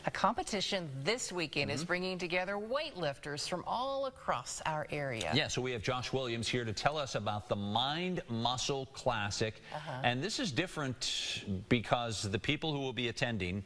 A competition this weekend is bringing together weightlifters from all across our area. Yeah, so we have Josh Williams here to tell us about the Mind Muscle Classic. And this is different because the people who will be attending,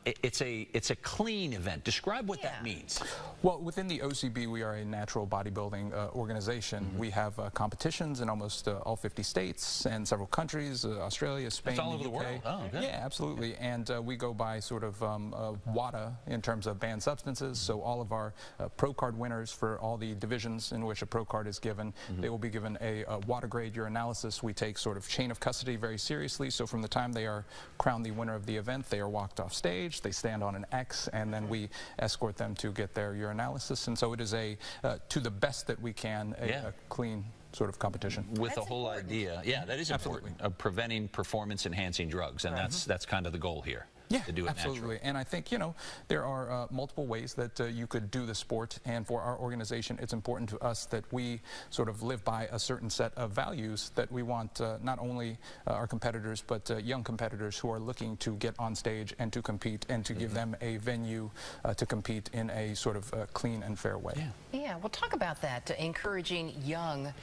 it's a clean event. Describe what that means. Well, within the OCB, we are a natural bodybuilding organization. We have competitions in almost all 50 states and several countries, Australia, Spain, That's all over the world. Oh, good. Yeah, absolutely. And we go by sort of WADA in terms of banned substances. So all of our pro card winners for all the divisions in which a pro card is given, they will be given a WADA grade urinalysis. We take sort of chain of custody very seriously. So from the time they are crowned the winner of the event, they are walked off stage, they stand on an X, and then we escort them to get their urinalysis. And so it is a, to the best that we can, a clean sort of competition. With the whole idea, that is important, of preventing performance-enhancing drugs, and that's kind of the goal here. Yeah, to do it absolutely. naturally. And I think, you know, there are multiple ways that you could do the sport, and for our organization, it's important to us that we sort of live by a certain set of values that we want not only our competitors, but young competitors who are looking to get on stage and to compete, and to give them a venue to compete in a sort of clean and fair way. Yeah, well, talk about that, encouraging young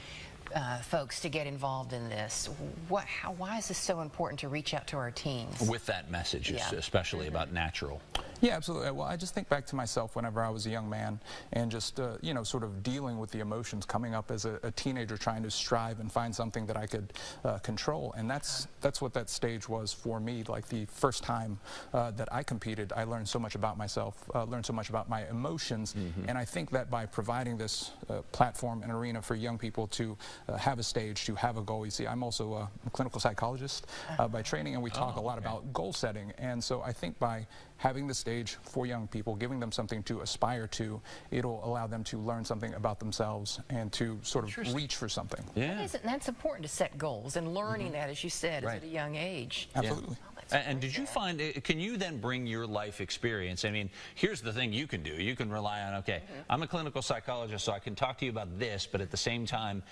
folks to get involved in this. Why is this so important to reach out to our teens? With that message, especially about natural. Yeah, absolutely. Well, I just think back to myself whenever I was a young man, and just, you know, sort of dealing with the emotions coming up as a teenager, trying to strive and find something that I could control. And that's what that stage was for me. Like the first time that I competed, I learned so much about myself, learned so much about my emotions. And I think that by providing this platform and arena for young people to have a stage, to have a goal. You see, I'm also a clinical psychologist by training, and we talk a lot about goal setting. And so I think by having the stage for young people, giving them something to aspire to, it'll allow them to learn something about themselves and to sort of reach for something. Yeah. That's important to set goals and learning that, as you said, at a young age. Absolutely. And did you find, can you then bring your life experience? I mean, here's the thing you can do. You can rely on, okay, I'm a clinical psychologist, so I can talk to you about this, but at the same time,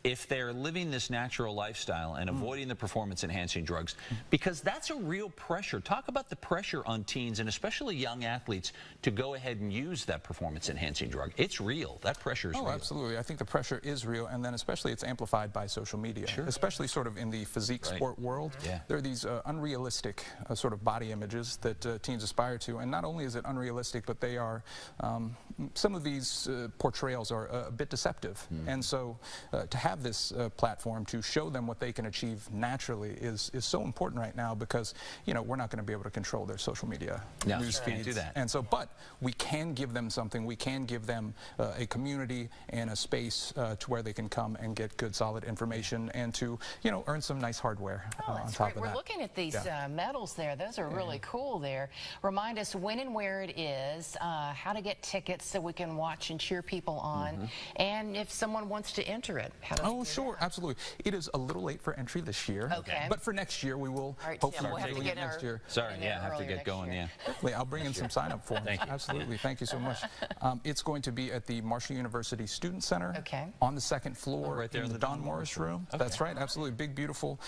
if they're living this natural lifestyle and avoiding the performance-enhancing drugs, because that's a real pressure. Talk about the pressure on teens, and especially young athletes, to go ahead and use that performance-enhancing drug. It's real. That pressure is real. Oh, absolutely. I think the pressure is real, and then especially it's amplified by social media, especially sort of in the physique sport world. There are these unrealistic sort of body images that teens aspire to, and not only is it unrealistic, but they are, some of these portrayals are a bit deceptive. And so to have this platform to show them what they can achieve naturally is so important right now, because, you know, we're not going to be able to control their social media news feeds. Do that. And so, but we can give them something. We can give them a community and a space to where they can come and get good, solid information, and to, you know, earn some nice hardware on top of that. We're looking at these medals there. Those are really cool there. Remind us when and where it is, how to get tickets so we can watch and cheer people on, and if someone wants to enter it, how Oh, sure, absolutely. It is a little late for entry this year, but for next year we will hopefully we'll have to get next year. Sorry, have to get going, Definitely, I'll bring in some sign-up forms. Absolutely, thank you so much. It's going to be at the Marshall University Student Center on the second floor, right there in the Don Morris room. That's right, absolutely. Big, beautiful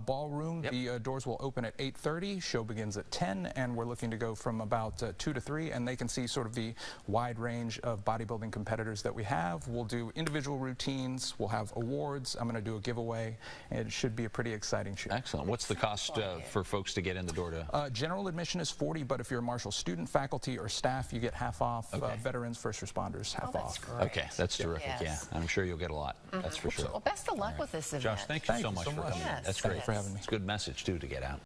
ballroom. The doors will open at 8:30. Show begins at 10, and we're looking to go from about 2 to 3, and they can see sort of the wide range of bodybuilding competitors that we have. We'll do individual routines. We'll have awards. I'm going to do a giveaway, and it should be a pretty exciting show. Excellent. What's the cost for folks to get in the door to? General admission is $40, but if you're a Marshall student, faculty, or staff, you get half off. Veterans, first responders, half off. Great. Okay, that's terrific. Yeah, I'm sure you'll get a lot. That's for sure. Well, best of luck with this event. Josh, thank you so much for coming in. Yes. That's great. Thank you for having me. It's a good message, too, to get out.